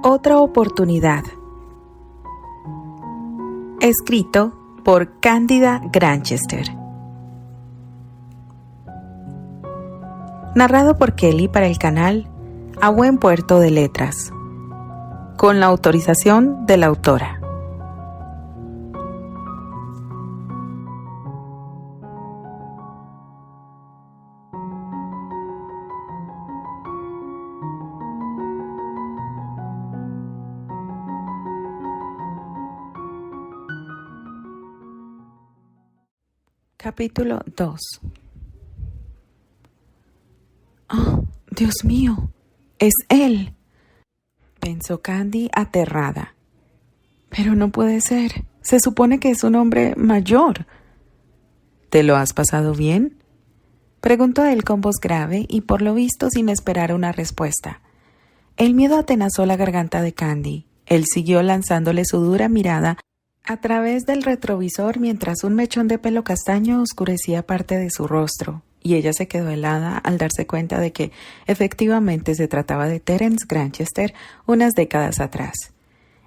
Otra oportunidad. Escrito por Cándida Granchester. Narrado por Kelly para el canal A Buen Puerto de Letras. Con la autorización de la autora. Capítulo 2. ¡Oh, Dios mío! ¡Es él!, pensó Candy aterrada. Pero no puede ser. Se supone que es un hombre mayor. ¿Te lo has pasado bien?, preguntó él con voz grave y por lo visto sin esperar una respuesta. El miedo atenazó la garganta de Candy. Él siguió lanzándole su dura mirada a través del retrovisor mientras un mechón de pelo castaño oscurecía parte de su rostro, y ella se quedó helada al darse cuenta de que efectivamente se trataba de Terence Granchester unas décadas atrás.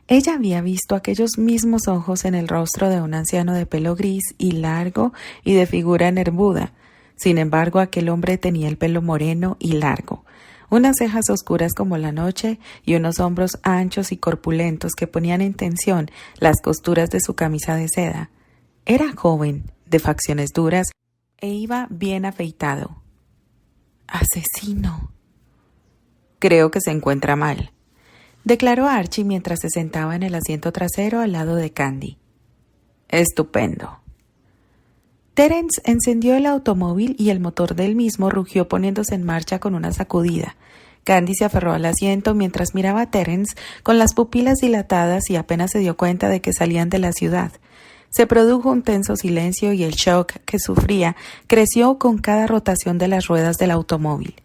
Ella había visto aquellos mismos ojos en el rostro de un anciano de pelo gris y largo y de figura nervuda. Sin embargo, aquel hombre tenía el pelo moreno y largo, unas cejas oscuras como la noche y unos hombros anchos y corpulentos que ponían en tensión las costuras de su camisa de seda. Era joven, de facciones duras, e iba bien afeitado. ¡Asesino! Creo que se encuentra mal, declaró Archie mientras se sentaba en el asiento trasero al lado de Candy. Estupendo. Terence encendió el automóvil y el motor del mismo rugió poniéndose en marcha con una sacudida. Candy se aferró al asiento mientras miraba a Terence con las pupilas dilatadas y apenas se dio cuenta de que salían de la ciudad. Se produjo un tenso silencio y el shock que sufría creció con cada rotación de las ruedas del automóvil.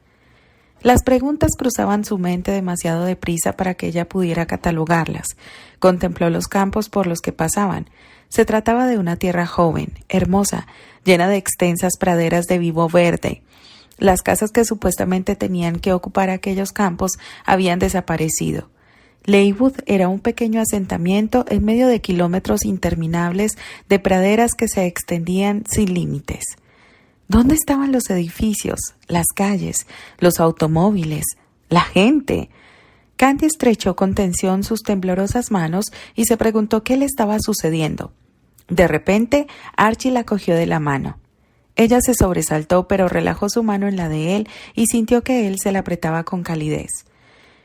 Las preguntas cruzaban su mente demasiado deprisa para que ella pudiera catalogarlas. Contempló los campos por los que pasaban. Se trataba de una tierra joven, hermosa, llena de extensas praderas de vivo verde. Las casas que supuestamente tenían que ocupar aquellos campos habían desaparecido. Leywood era un pequeño asentamiento en medio de kilómetros interminables de praderas que se extendían sin límites. ¿Dónde estaban los edificios, las calles, los automóviles, la gente? Candy estrechó con tensión sus temblorosas manos y se preguntó qué le estaba sucediendo. De repente, Archie la cogió de la mano. Ella se sobresaltó, pero relajó su mano en la de él y sintió que él se la apretaba con calidez.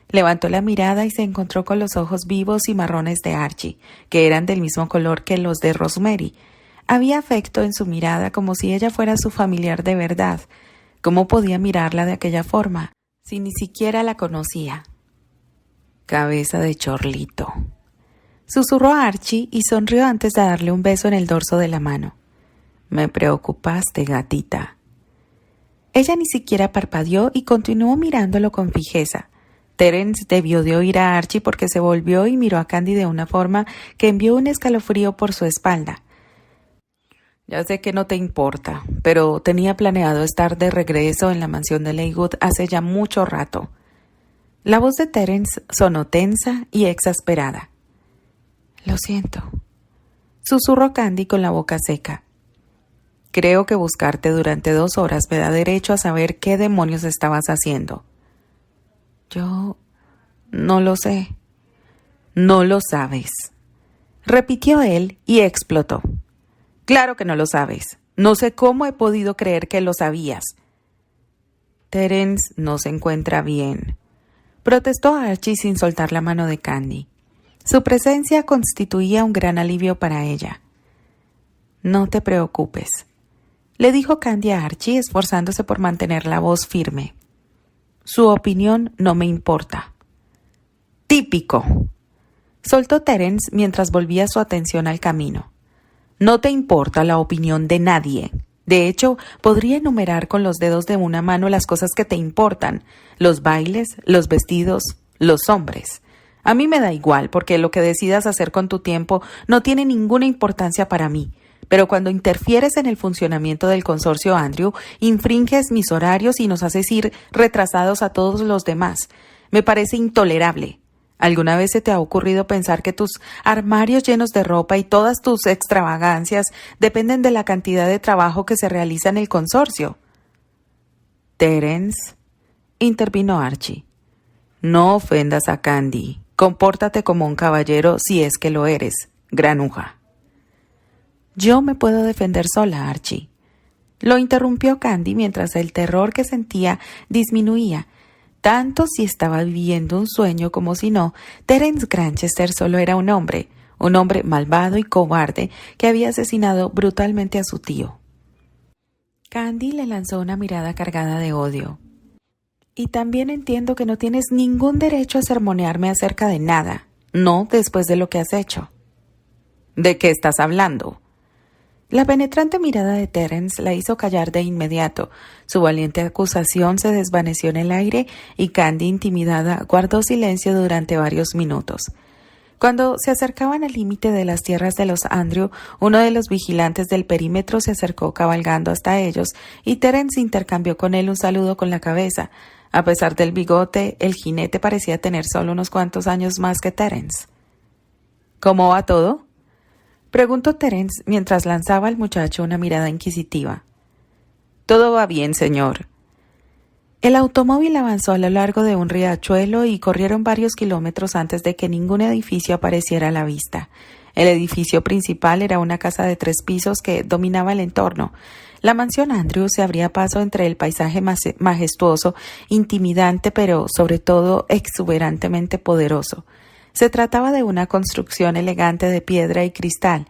Levantó la mirada y se encontró con los ojos vivos y marrones de Archie, que eran del mismo color que los de Rosemary. Había afecto en su mirada como si ella fuera su familiar de verdad. ¿Cómo podía mirarla de aquella forma, si ni siquiera la conocía? Cabeza de chorlito, susurró Archie y sonrió antes de darle un beso en el dorso de la mano. Me preocupaste, gatita. Ella ni siquiera parpadeó y continuó mirándolo con fijeza. Terence debió de oír a Archie porque se volvió y miró a Candy de una forma que envió un escalofrío por su espalda. Ya sé que no te importa, pero tenía planeado estar de regreso en la mansión de Leywood hace ya mucho rato. La voz de Terence sonó tensa y exasperada. Lo siento, susurró Candy con la boca seca. Creo que buscarte durante 2 horas me da derecho a saber qué demonios estabas haciendo. Yo no lo sé. No lo sabes, repitió él y explotó. Claro que no lo sabes. No sé cómo he podido creer que lo sabías. Terence no se encuentra bien, protestó Archie sin soltar la mano de Candy. Su presencia constituía un gran alivio para ella. No te preocupes, le dijo Candy a Archie, esforzándose por mantener la voz firme. Su opinión no me importa. Típico, soltó Terence mientras volvía su atención al camino. No te importa la opinión de nadie. De hecho, podría enumerar con los dedos de una mano las cosas que te importan: los bailes, los vestidos, los hombres. A mí me da igual, porque lo que decidas hacer con tu tiempo no tiene ninguna importancia para mí. Pero cuando interfieres en el funcionamiento del consorcio Andrew, infringes mis horarios y nos haces ir retrasados a todos los demás. Me parece intolerable. ¿Alguna vez se te ha ocurrido pensar que tus armarios llenos de ropa y todas tus extravagancias dependen de la cantidad de trabajo que se realiza en el consorcio? Terence, intervino Archie. No ofendas a Candy. Compórtate como un caballero si es que lo eres, granuja. Yo me puedo defender sola, Archie. Lo interrumpió Candy mientras el terror que sentía disminuía. Tanto si estaba viviendo un sueño como si no, Terence Granchester solo era un hombre malvado y cobarde que había asesinado brutalmente a su tío. Candy le lanzó una mirada cargada de odio. Y también entiendo que no tienes ningún derecho a sermonearme acerca de nada, no después de lo que has hecho. ¿De qué estás hablando? La penetrante mirada de Terence la hizo callar de inmediato. Su valiente acusación se desvaneció en el aire y Candy, intimidada, guardó silencio durante varios minutos. Cuando se acercaban al límite de las tierras de los Andrew, uno de los vigilantes del perímetro se acercó cabalgando hasta ellos y Terence intercambió con él un saludo con la cabeza. A pesar del bigote, el jinete parecía tener solo unos cuantos años más que Terence. ¿Cómo va todo?, preguntó Terence mientras lanzaba al muchacho una mirada inquisitiva. Todo va bien, señor. El automóvil avanzó a lo largo de un riachuelo y corrieron varios kilómetros antes de que ningún edificio apareciera a la vista. El edificio principal era una casa de 3 pisos que dominaba el entorno. La mansión Andrew se abría paso entre el paisaje majestuoso, intimidante, pero sobre todo exuberantemente poderoso. Se trataba de una construcción elegante de piedra y cristal,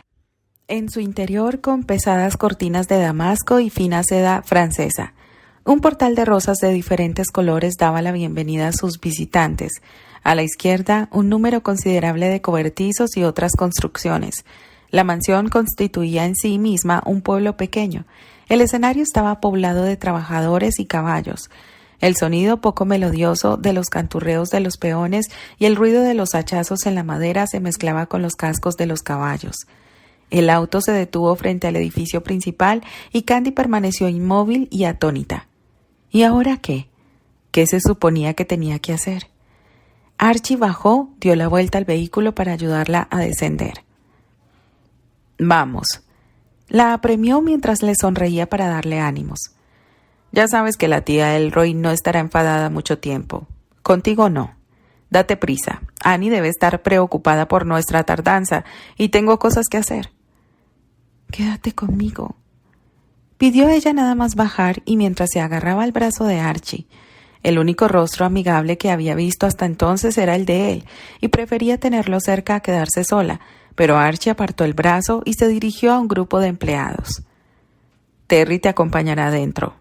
en su interior con pesadas cortinas de damasco y fina seda francesa. Un portal de rosas de diferentes colores daba la bienvenida a sus visitantes. A la izquierda, un número considerable de cobertizos y otras construcciones. La mansión constituía en sí misma un pueblo pequeño. El escenario estaba poblado de trabajadores y caballos. El sonido poco melodioso de los canturreos de los peones y el ruido de los hachazos en la madera se mezclaba con los cascos de los caballos. El auto se detuvo frente al edificio principal y Candy permaneció inmóvil y atónita. ¿Y ahora qué? ¿Qué se suponía que tenía que hacer? Archie bajó, dio la vuelta al vehículo para ayudarla a descender. Vamos. La apremió mientras le sonreía para darle ánimos. Ya sabes que la tía Elroy no estará enfadada mucho tiempo. Contigo no. Date prisa. Annie debe estar preocupada por nuestra tardanza y tengo cosas que hacer. Quédate conmigo, pidió ella nada más bajar y mientras se agarraba al brazo de Archie. El único rostro amigable que había visto hasta entonces era el de él y prefería tenerlo cerca a quedarse sola, pero Archie apartó el brazo y se dirigió a un grupo de empleados. Terry te acompañará adentro,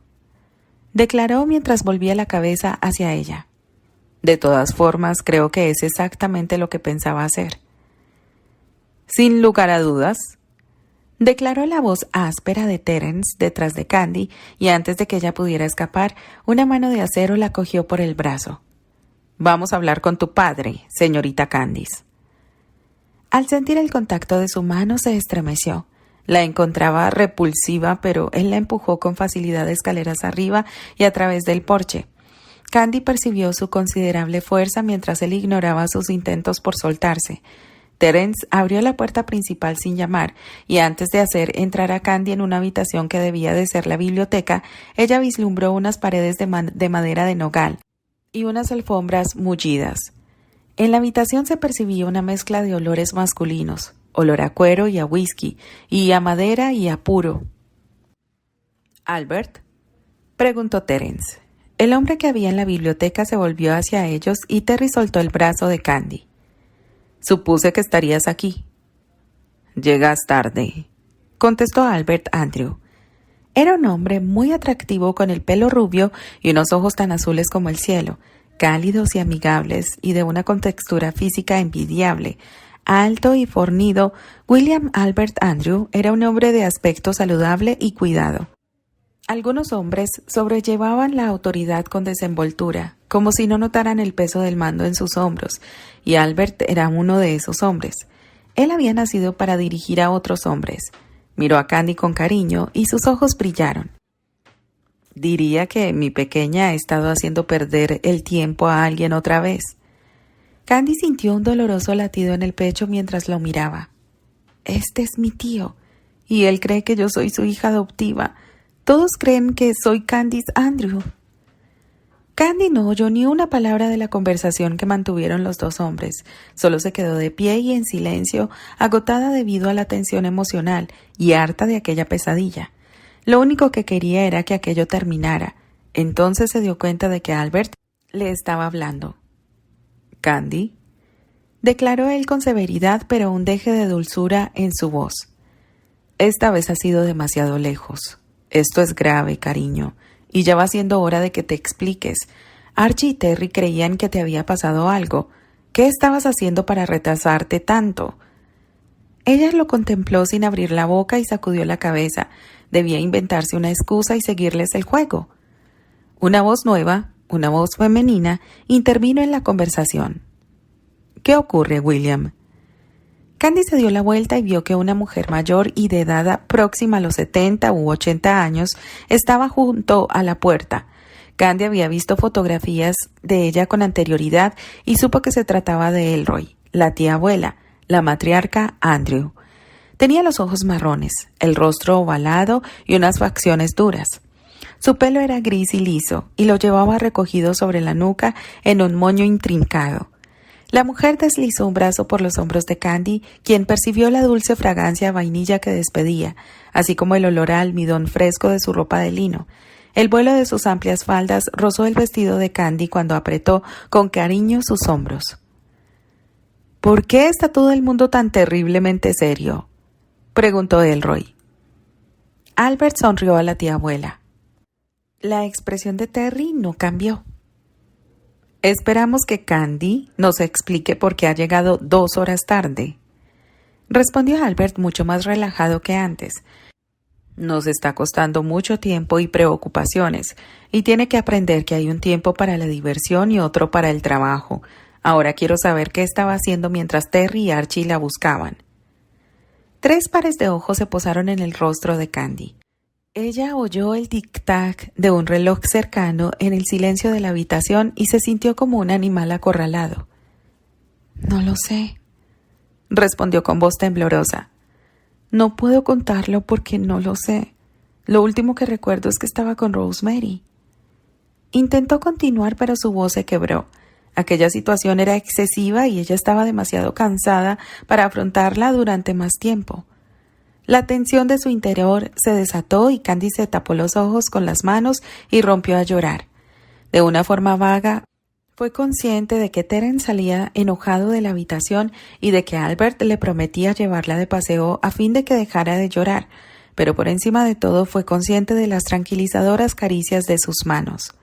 declaró mientras volvía la cabeza hacia ella. De todas formas, creo que es exactamente lo que pensaba hacer. Sin lugar a dudas, declaró la voz áspera de Terence detrás de Candy y antes de que ella pudiera escapar, una mano de acero la cogió por el brazo. Vamos a hablar con tu padre, señorita Candice. Al sentir el contacto de su mano se estremeció. La encontraba repulsiva, pero él la empujó con facilidad escaleras arriba y a través del porche. Candy percibió su considerable fuerza mientras él ignoraba sus intentos por soltarse. Terence abrió la puerta principal sin llamar, y antes de hacer entrar a Candy en una habitación que debía de ser la biblioteca, ella vislumbró unas paredes de madera de nogal y unas alfombras mullidas. En la habitación se percibía una mezcla de olores masculinos, olor a cuero y a whisky, y a madera y a puro. ¿Albert?, preguntó Terence. El hombre que había en la biblioteca se volvió hacia ellos y Terry soltó el brazo de Candy. Supuse que estarías aquí. Llegas tarde, contestó Albert Andrew. Era un hombre muy atractivo con el pelo rubio y unos ojos tan azules como el cielo, cálidos y amigables y de una contextura física envidiable. Alto y fornido, William Albert Andrew era un hombre de aspecto saludable y cuidado. Algunos hombres sobrellevaban la autoridad con desenvoltura, como si no notaran el peso del mando en sus hombros, y Albert era uno de esos hombres. Él había nacido para dirigir a otros hombres. Miró a Candy con cariño y sus ojos brillaron. Diría que mi pequeña ha estado haciendo perder el tiempo a alguien otra vez. Candy sintió un doloroso latido en el pecho mientras lo miraba. Este es mi tío, y él cree que yo soy su hija adoptiva. Todos creen que soy Candice Andrew. Candy no oyó ni una palabra de la conversación que mantuvieron los dos hombres. Solo se quedó de pie y en silencio, agotada debido a la tensión emocional y harta de aquella pesadilla. Lo único que quería era que aquello terminara. Entonces se dio cuenta de que Albert le estaba hablando. «Candy», declaró él con severidad, pero un deje de dulzura en su voz. «Esta vez has ido demasiado lejos. Esto es grave, cariño, y ya va siendo hora de que te expliques. Archie y Terry creían que te había pasado algo. ¿Qué estabas haciendo para retrasarte tanto?» Ella lo contempló sin abrir la boca y sacudió la cabeza. Debía inventarse una excusa y seguirles el juego. Una voz nueva, una voz femenina, intervino en la conversación. «¿Qué ocurre, William?» Candy se dio la vuelta y vio que una mujer mayor y de edad próxima a los 70 u 80 años estaba junto a la puerta. Candy había visto fotografías de ella con anterioridad y supo que se trataba de Elroy, la tía abuela, la matriarca Andrew. Tenía los ojos marrones, el rostro ovalado y unas facciones duras. Su pelo era gris y liso y lo llevaba recogido sobre la nuca en un moño intrincado. La mujer deslizó un brazo por los hombros de Candy, quien percibió la dulce fragancia a vainilla que despedía, así como el olor a almidón fresco de su ropa de lino. El vuelo de sus amplias faldas rozó el vestido de Candy cuando apretó con cariño sus hombros. «¿Por qué está todo el mundo tan terriblemente serio?», preguntó Elroy. Albert sonrió a la tía abuela. La expresión de Terry no cambió. «Esperamos que Candy nos explique por qué ha llegado 2 horas tarde», respondió Albert mucho más relajado que antes. «Nos está costando mucho tiempo y preocupaciones, y tiene que aprender que hay un tiempo para la diversión y otro para el trabajo. Ahora quiero saber qué estaba haciendo mientras Terry y Archie la buscaban». 3 pares de ojos se posaron en el rostro de Candy. Ella oyó el tic-tac de un reloj cercano en el silencio de la habitación y se sintió como un animal acorralado. «No lo sé», respondió con voz temblorosa. «No puedo contarlo porque no lo sé. Lo último que recuerdo es que estaba con Rosemary». Intentó continuar, pero su voz se quebró. Aquella situación era excesiva y ella estaba demasiado cansada para afrontarla durante más tiempo. La tensión de su interior se desató y Candy se tapó los ojos con las manos y rompió a llorar. De una forma vaga, fue consciente de que Terence salía enojado de la habitación y de que Albert le prometía llevarla de paseo a fin de que dejara de llorar, pero por encima de todo fue consciente de las tranquilizadoras caricias de sus manos.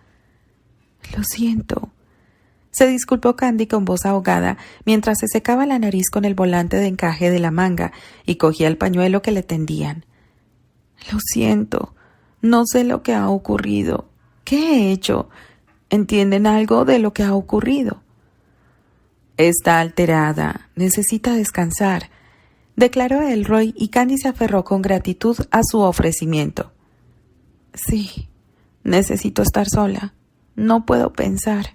«Lo siento», se disculpó Candy con voz ahogada mientras se secaba la nariz con el volante de encaje de la manga y cogía el pañuelo que le tendían. «Lo siento. No sé lo que ha ocurrido. ¿Qué he hecho? ¿Entienden algo de lo que ha ocurrido?» «Está alterada. Necesita descansar», declaró Elroy, y Candy se aferró con gratitud a su ofrecimiento. «Sí, necesito estar sola. No puedo pensar».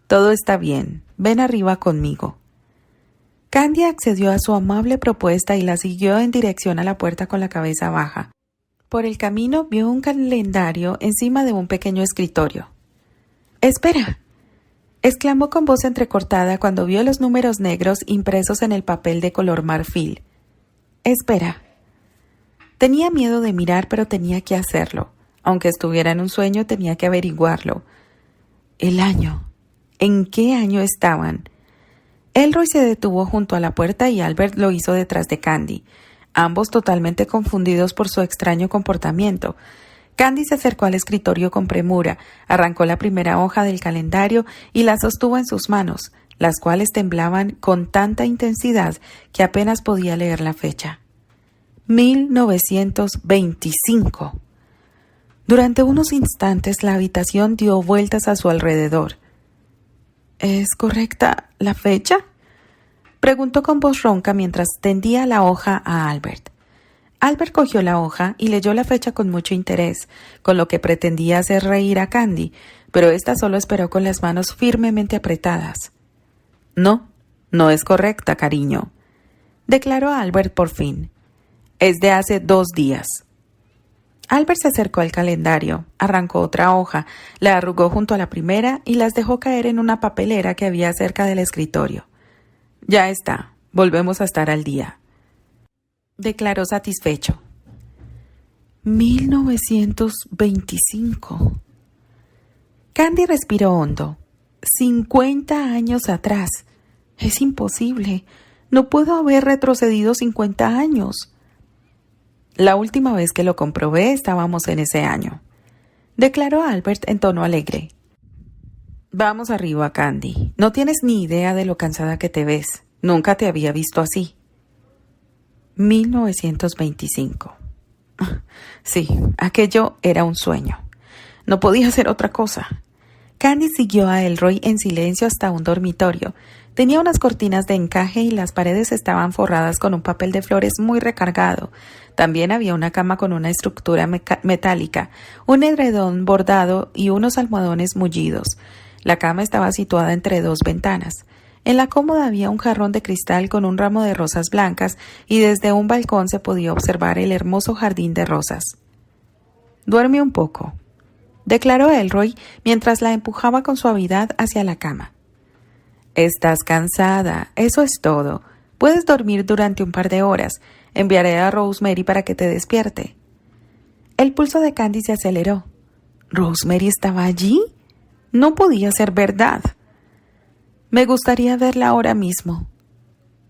«Todo está bien. Ven arriba conmigo». Candy accedió a su amable propuesta y la siguió en dirección a la puerta con la cabeza baja. Por el camino vio un calendario encima de un pequeño escritorio. «¡Espera!», exclamó con voz entrecortada cuando vio los números negros impresos en el papel de color marfil. «Espera». Tenía miedo de mirar, pero tenía que hacerlo. Aunque estuviera en un sueño, tenía que averiguarlo. El año. ¿En qué año estaban? Elroy se detuvo junto a la puerta y Albert lo hizo detrás de Candy, ambos totalmente confundidos por su extraño comportamiento. Candy se acercó al escritorio con premura, arrancó la primera hoja del calendario y la sostuvo en sus manos, las cuales temblaban con tanta intensidad que apenas podía leer la fecha. 1925. Durante unos instantes la habitación dio vueltas a su alrededor. «¿Es correcta la fecha?», preguntó con voz ronca mientras tendía la hoja a Albert. Albert cogió la hoja y leyó la fecha con mucho interés, con lo que pretendía hacer reír a Candy, pero ésta solo esperó con las manos firmemente apretadas. No, no es correcta, cariño, declaró Albert por fin. Es de hace 2 días. Albert se acercó al calendario, arrancó otra hoja, la arrugó junto a la primera y las dejó caer en una papelera que había cerca del escritorio. Ya está, volvemos a estar al día, declaró satisfecho. 1925. Candy respiró hondo. 50 años atrás. Es imposible. No puedo haber retrocedido 50 años. La última vez que lo comprobé estábamos en ese año, declaró Albert en tono alegre. Vamos arriba, Candy. No tienes ni idea de lo cansada que te ves. Nunca te había visto así. 1925. Sí, aquello era un sueño. No podía ser otra cosa. Candy siguió a Elroy en silencio hasta un dormitorio. Tenía unas cortinas de encaje y las paredes estaban forradas con un papel de flores muy recargado. También había una cama con una estructura metálica, un edredón bordado y unos almohadones mullidos. La cama estaba situada entre 2 ventanas. En la cómoda había un jarrón de cristal con un ramo de rosas blancas y desde un balcón se podía observar el hermoso jardín de rosas. Duerme un poco, declaró Elroy mientras la empujaba con suavidad hacia la cama. Estás cansada, eso es todo. Puedes dormir durante un par de horas. Enviaré a Rosemary para que te despierte. El pulso de Candy se aceleró. ¿Rosemary estaba allí? No podía ser verdad. Me gustaría verla ahora mismo.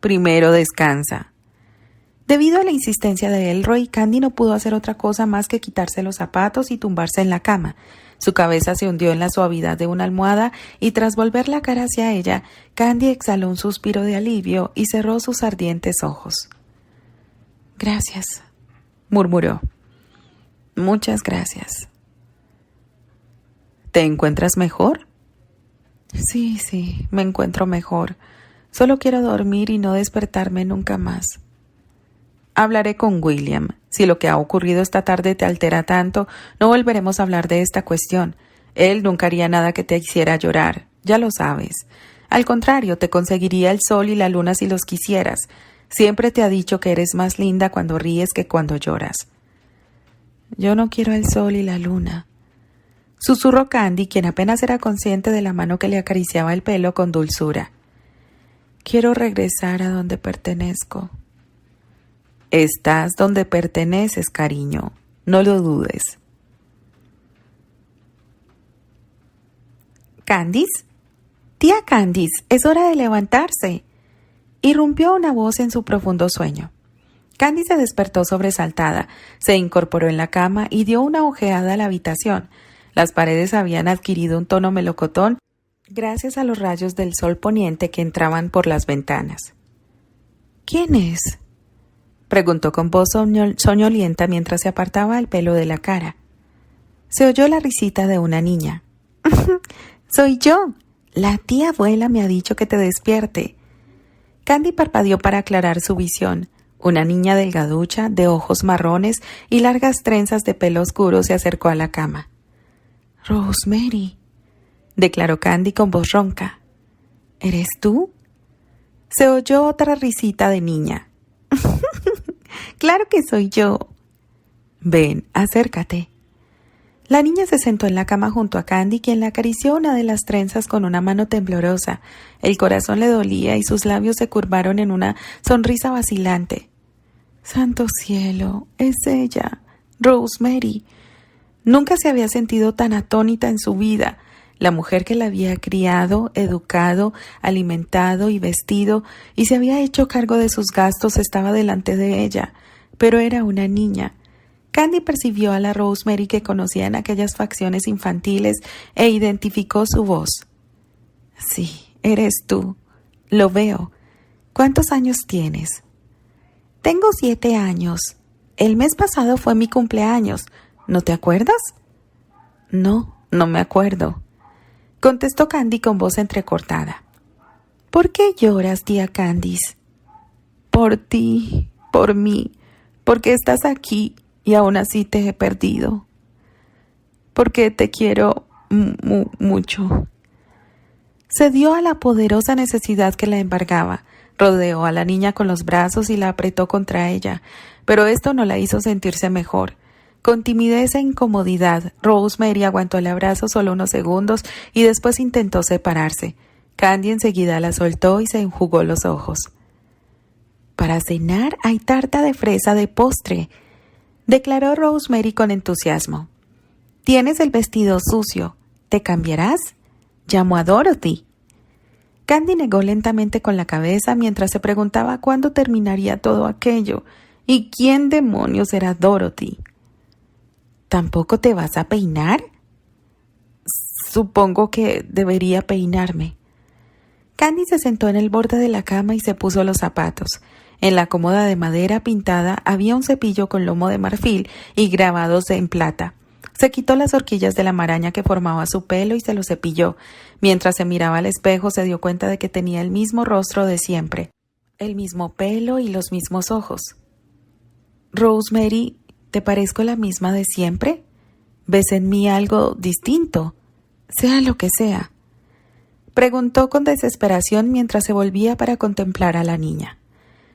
Primero descansa. Debido a la insistencia de Elroy, Candy no pudo hacer otra cosa más que quitarse los zapatos y tumbarse en la cama. Su cabeza se hundió en la suavidad de una almohada y tras volver la cara hacia ella, Candy exhaló un suspiro de alivio y cerró sus ardientes ojos. Gracias, murmuró. Muchas gracias. ¿Te encuentras mejor? Sí, me encuentro mejor. Solo quiero dormir y no despertarme nunca más. Hablaré con William. Si lo que ha ocurrido esta tarde te altera tanto, no volveremos a hablar de esta cuestión. Él nunca haría nada que te hiciera llorar, ya lo sabes. Al contrario, te conseguiría el sol y la luna si los quisieras. Siempre te ha dicho que eres más linda cuando ríes que cuando lloras. Yo no quiero el sol y la luna, susurró Candy, quien apenas era consciente de la mano que le acariciaba el pelo con dulzura. Quiero regresar a donde pertenezco. Estás donde perteneces, cariño. No lo dudes. ¿Candice? Tía Candice, es hora de levantarse. Irrumpió una voz en su profundo sueño. Candy se despertó sobresaltada, se incorporó en la cama y dio una ojeada a la habitación. Las paredes habían adquirido un tono melocotón gracias a los rayos del sol poniente que entraban por las ventanas. ¿Quién es?, preguntó con voz soñolienta mientras se apartaba el pelo de la cara. Se oyó la risita de una niña. «Soy yo. La tía abuela me ha dicho que te despierte». Candy parpadeó para aclarar su visión. Una niña delgaducha, de ojos marrones y largas trenzas de pelo oscuro se acercó a la cama. «Rosemary», declaró Candy con voz ronca. «¿Eres tú?». Se oyó otra risita de niña. «Claro que soy yo». «Ven, acércate». La niña se sentó en la cama junto a Candy, quien le acarició una de las trenzas con una mano temblorosa. El corazón le dolía y sus labios se curvaron en una sonrisa vacilante. «Santo cielo, es ella, Rosemary». Nunca se había sentido tan atónita en su vida. La mujer que la había criado, educado, alimentado y vestido y se había hecho cargo de sus gastos estaba delante de ella, pero era una niña. Candy percibió a la Rosemary que conocía en aquellas facciones infantiles e identificó su voz. «Sí, eres tú. Lo veo. ¿Cuántos años tienes?» «Tengo 7 años. El mes pasado fue mi cumpleaños. ¿No te acuerdas?» «No, no me acuerdo», contestó Candy con voz entrecortada. «¿Por qué lloras, tía Candice?» «Por ti, por mí, porque estás aquí y aún así te he perdido. Porque te quiero mucho». Cedió a la poderosa necesidad que la embargaba. Rodeó a la niña con los brazos y la apretó contra ella, pero esto no la hizo sentirse mejor. Con timidez e incomodidad, Rosemary aguantó el abrazo solo unos segundos y después intentó separarse. Candy enseguida la soltó y se enjugó los ojos. «Para cenar hay tarta de fresa de postre», declaró Rosemary con entusiasmo. «Tienes el vestido sucio. ¿Te cambiarás?», llamó a Dorothy. Candy negó lentamente con la cabeza mientras se preguntaba cuándo terminaría todo aquello y quién demonios era Dorothy. «¿Tampoco te vas a peinar?», «Supongo que debería peinarme». Candy se sentó en el borde de la cama y se puso los zapatos. En la cómoda de madera pintada había un cepillo con lomo de marfil y grabados en plata. Se quitó las horquillas de la maraña que formaba su pelo y se lo cepilló. Mientras se miraba al espejo se dio cuenta de que tenía el mismo rostro de siempre, el mismo pelo y los mismos ojos. «Rosemary, ¿te parezco la misma de siempre? ¿Ves en mí algo distinto? Sea lo que sea», preguntó con desesperación mientras se volvía para contemplar a la niña.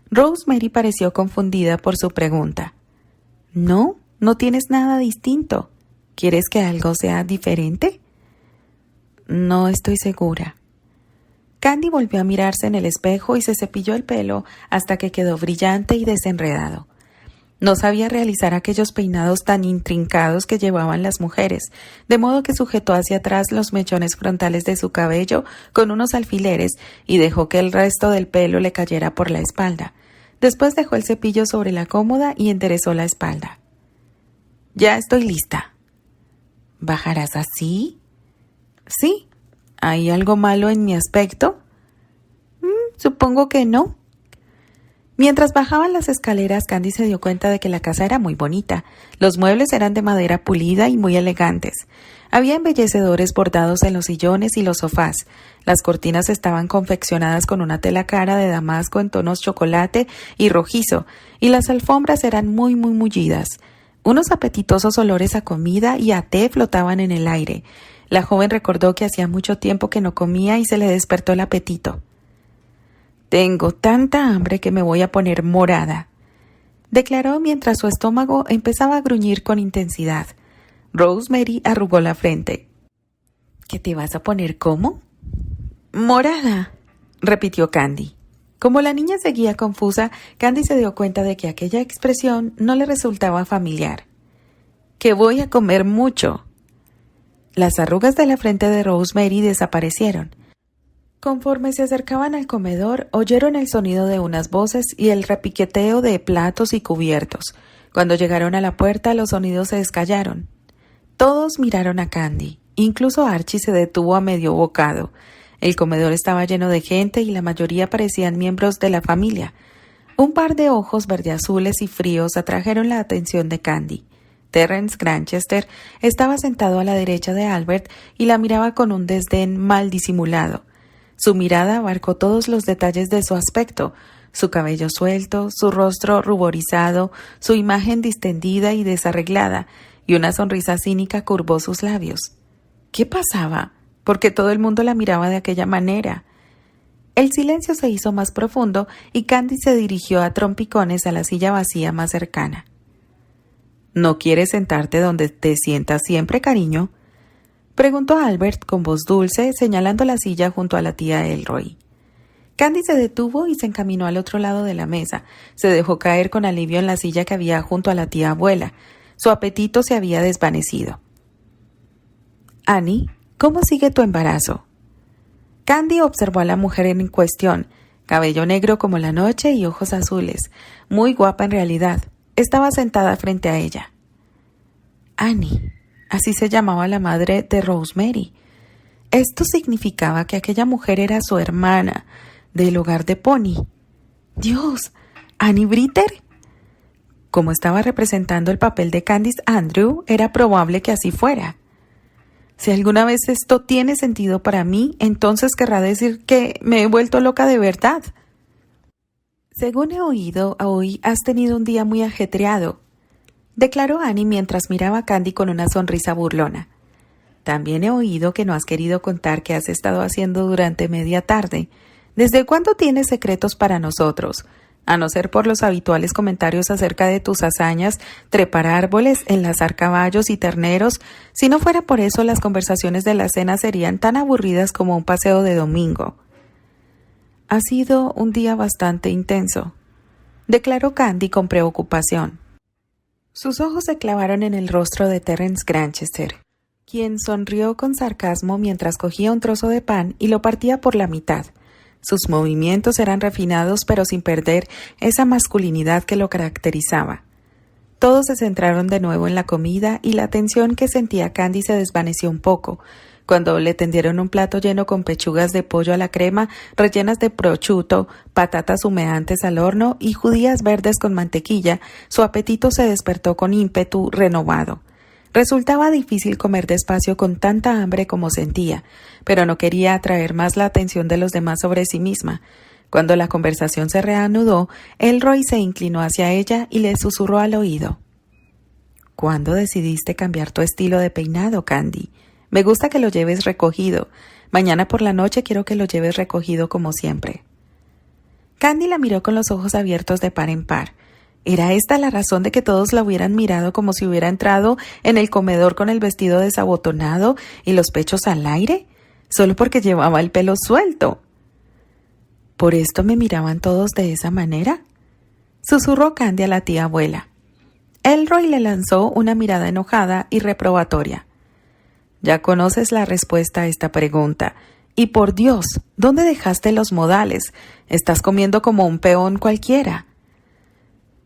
Rosemary pareció confundida por su pregunta. «No, no tienes nada distinto. ¿Quieres que algo sea diferente?». «No estoy segura». Candy volvió a mirarse en el espejo y se cepilló el pelo hasta que quedó brillante y desenredado. No sabía realizar aquellos peinados tan intrincados que llevaban las mujeres, de modo que sujetó hacia atrás los mechones frontales de su cabello con unos alfileres y dejó que el resto del pelo le cayera por la espalda. Después dejó el cepillo sobre la cómoda y enderezó la espalda. «Ya estoy lista». «¿Bajarás así?». «Sí. ¿Hay algo malo en mi aspecto?». Supongo que no». Mientras bajaban las escaleras, Candy se dio cuenta de que la casa era muy bonita. Los muebles eran de madera pulida y muy elegantes. Había embellecedores bordados en los sillones y los sofás. Las cortinas estaban confeccionadas con una tela clara de damasco en tonos chocolate y rojizo, y las alfombras eran muy mullidas. Unos apetitosos olores a comida y a té flotaban en el aire. La joven recordó que hacía mucho tiempo que no comía y se le despertó el apetito. «Tengo tanta hambre que me voy a poner morada», declaró mientras su estómago empezaba a gruñir con intensidad. Rosemary arrugó la frente. «¿Qué te vas a poner cómo?». «Morada», repitió Candy. Como la niña seguía confusa, Candy se dio cuenta de que aquella expresión no le resultaba familiar. «Que voy a comer mucho». Las arrugas de la frente de Rosemary desaparecieron. Conforme se acercaban al comedor, oyeron el sonido de unas voces y el repiqueteo de platos y cubiertos. Cuando llegaron a la puerta, los sonidos se escallaron. Todos miraron a Candy. Incluso Archie se detuvo a medio bocado. El comedor estaba lleno de gente y la mayoría parecían miembros de la familia. Un par de ojos verdeazules y fríos atrajeron la atención de Candy. Terence Granchester estaba sentado a la derecha de Albert y la miraba con un desdén mal disimulado. Su mirada abarcó todos los detalles de su aspecto, su cabello suelto, su rostro ruborizado, su imagen distendida y desarreglada, y una sonrisa cínica curvó sus labios. ¿Qué pasaba? ¿Por qué todo el mundo la miraba de aquella manera? El silencio se hizo más profundo y Candy se dirigió a trompicones a la silla vacía más cercana. «¿No quieres sentarte donde te sientas siempre, cariño?», preguntó Albert con voz dulce, señalando la silla junto a la tía Elroy. Candy se detuvo y se encaminó al otro lado de la mesa. Se dejó caer con alivio en la silla que había junto a la tía abuela. Su apetito se había desvanecido. «Annie, ¿cómo sigue tu embarazo?». Candy observó a la mujer en cuestión, cabello negro como la noche y ojos azules. Muy guapa en realidad. Estaba sentada frente a ella. Annie. Así se llamaba la madre de Rosemary. Esto significaba que aquella mujer era su hermana, del hogar de Pony. ¡Dios! ¿Annie Britter? Como estaba representando el papel de Candice Andrew, era probable que así fuera. Si alguna vez esto tiene sentido para mí, entonces querrá decir que me he vuelto loca de verdad. Según he oído, hoy has tenido un día muy ajetreado, declaró Annie mientras miraba a Candy con una sonrisa burlona. También he oído que no has querido contar qué has estado haciendo durante media tarde. ¿Desde cuándo tienes secretos para nosotros? A no ser por los habituales comentarios acerca de tus hazañas, trepar árboles, enlazar caballos y terneros, si no fuera por eso las conversaciones de la cena serían tan aburridas como un paseo de domingo. Ha sido un día bastante intenso, declaró Candy con preocupación. Sus ojos se clavaron en el rostro de Terence Granchester, quien sonrió con sarcasmo mientras cogía un trozo de pan y lo partía por la mitad. Sus movimientos eran refinados pero sin perder esa masculinidad que lo caracterizaba. Todos se centraron de nuevo en la comida y la tensión que sentía Candy se desvaneció un poco, cuando le tendieron un plato lleno con pechugas de pollo a la crema rellenas de prosciutto, patatas humeantes al horno y judías verdes con mantequilla. Su apetito se despertó con ímpetu renovado. Resultaba difícil comer despacio con tanta hambre como sentía, pero no quería atraer más la atención de los demás sobre sí misma. Cuando la conversación se reanudó, Elroy se inclinó hacia ella y le susurró al oído. ¿Cuándo decidiste cambiar tu estilo de peinado, Candy? Me gusta que lo lleves recogido. Mañana por la noche quiero que lo lleves recogido como siempre. Candy la miró con los ojos abiertos de par en par. ¿Era esta la razón de que todos la hubieran mirado como si hubiera entrado en el comedor con el vestido desabotonado y los pechos al aire? ¿Solo porque llevaba el pelo suelto? ¿Por esto me miraban todos de esa manera? Susurró Candy a la tía abuela. Elroy le lanzó una mirada enojada y reprobatoria. Ya conoces la respuesta a esta pregunta. Y por Dios, ¿dónde dejaste los modales? Estás comiendo como un peón cualquiera.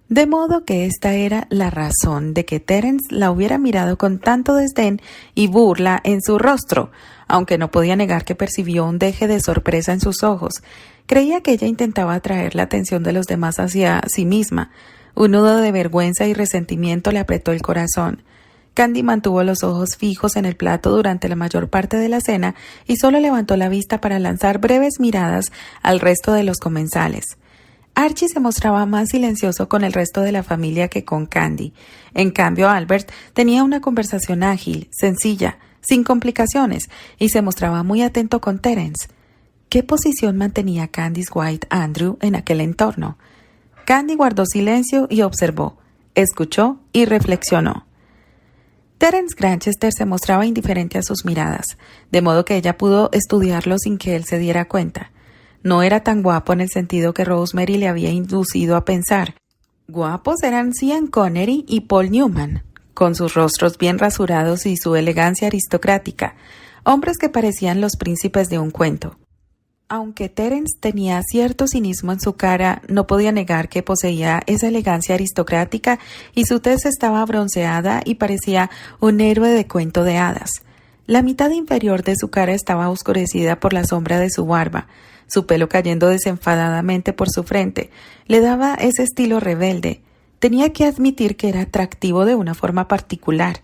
De modo que esta era la razón de que Terence la hubiera mirado con tanto desdén y burla en su rostro, aunque no podía negar que percibió un deje de sorpresa en sus ojos. Creía que ella intentaba atraer la atención de los demás hacia sí misma. Un nudo de vergüenza y resentimiento le apretó el corazón. Candy mantuvo los ojos fijos en el plato durante la mayor parte de la cena y solo levantó la vista para lanzar breves miradas al resto de los comensales. Archie se mostraba más silencioso con el resto de la familia que con Candy. En cambio, Albert tenía una conversación ágil, sencilla, sin complicaciones, y se mostraba muy atento con Terence. ¿Qué posición mantenía Candice White Andrew en aquel entorno? Candy guardó silencio y observó, escuchó y reflexionó. Terence Granchester se mostraba indiferente a sus miradas, de modo que ella pudo estudiarlo sin que él se diera cuenta. No era tan guapo en el sentido que Rosemary le había inducido a pensar. Guapos eran Sean Connery y Paul Newman, con sus rostros bien rasurados y su elegancia aristocrática, hombres que parecían los príncipes de un cuento. Aunque Terence tenía cierto cinismo en su cara, no podía negar que poseía esa elegancia aristocrática y su tez estaba bronceada y parecía un héroe de cuento de hadas. La mitad inferior de su cara estaba oscurecida por la sombra de su barba. Su pelo cayendo desenfadadamente por su frente le daba ese estilo rebelde. Tenía que admitir que era atractivo de una forma particular.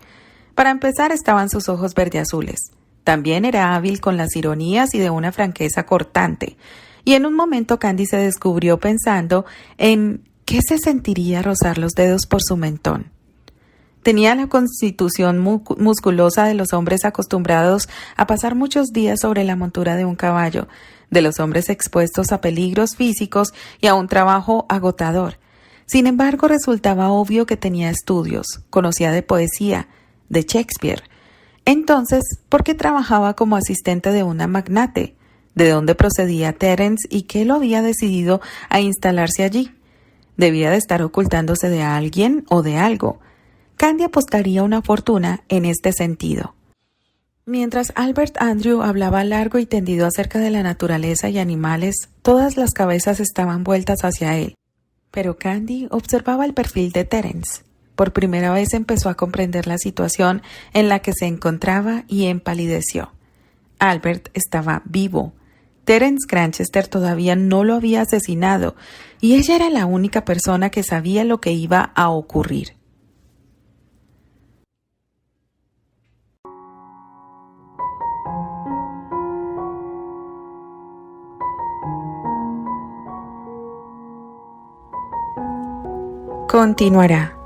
Para empezar, estaban sus ojos verdeazules. También era hábil con las ironías y de una franqueza cortante. Y en un momento Candy se descubrió pensando en qué se sentiría rozar los dedos por su mentón. Tenía la constitución musculosa de los hombres acostumbrados a pasar muchos días sobre la montura de un caballo, de los hombres expuestos a peligros físicos y a un trabajo agotador. Sin embargo, resultaba obvio que tenía estudios, conocía de poesía, de Shakespeare. Entonces, ¿por qué trabajaba como asistente de una magnate? ¿De dónde procedía Terence y qué lo había decidido a instalarse allí? Debía de estar ocultándose de alguien o de algo. Candy apostaría una fortuna en este sentido. Mientras Albert Andrew hablaba largo y tendido acerca de la naturaleza y animales, todas las cabezas estaban vueltas hacia él. Pero Candy observaba el perfil de Terence. Por primera vez empezó a comprender la situación en la que se encontraba y empalideció. Albert estaba vivo. Terence Granchester todavía no lo había asesinado y ella era la única persona que sabía lo que iba a ocurrir. Continuará.